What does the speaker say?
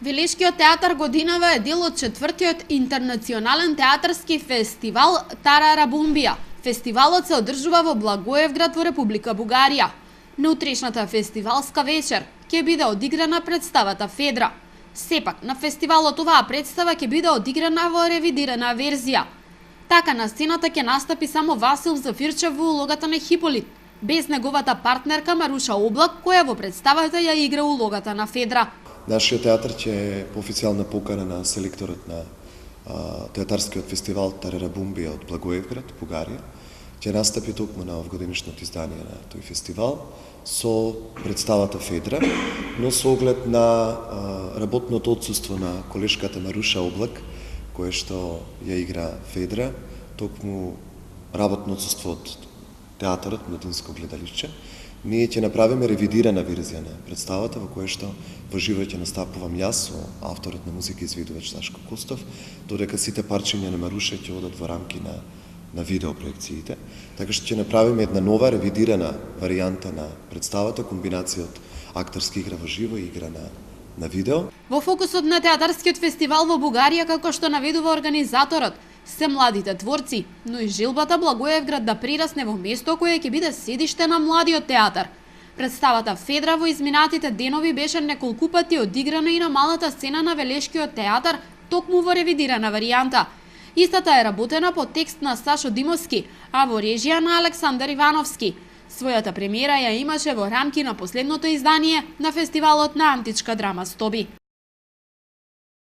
Велешкиот театар годинава е дел од четвртиот интернационален театарски фестивал Тарарабумбија. Фестивалот се одржува во Благоевград во Република Бугарија. На утрешната фестивалска вечер ќе биде одиграна представата Федра. Сепак, на фестивалот оваа представа ќе биде одиграна во ревидирана верзија. Така на сцената ќе настапи само Васил Зафирчев во улогата на Хиполит, без неговата партнерка Маруша Облак, која во представата ја игра улогата на Федра. Нашиот театар ќе е по официјална покана на селекторот на театарскиот фестивал Тарарабумбија од Благоевград, Бугарија. Ќе настапи токму на овгодишното издание на тој фестивал со представата Федра, но со оглед на работното отсуство на колешката Маруша Облак, која што ја игра Федра, токму работно отсуство од театарот Младинско гледалишче, ние ќе направиме ревидирана верзија на представата во која што во живо ќе настапувам јас со авторот на музика и изведувач Сашко Костов, додека сите парчиња на Маруша ќе одат во рамки на видеопроекциите. Така што ќе направиме една нова ревидирана варијанта на представата, комбинација од актерски игра во живо и игра на видео. Во фокусот на театарскиот фестивал во Бугарија, како што наведува организаторот, се младите творци, но и желбата Благоевград да прирасне во место кое ќе биде седиште на младиот театар. Представата Федра во изминатите денови беше неколку пати одиграна и на малата сцена на Велешкиот театар, токму во ревидирана варијанта. Истата е работена по текст на Сашо Димовски, а во режија на Александар Ивановски. Својата премиера ја имаше во рамки на последното издание на фестивалот на античка драма Стоби.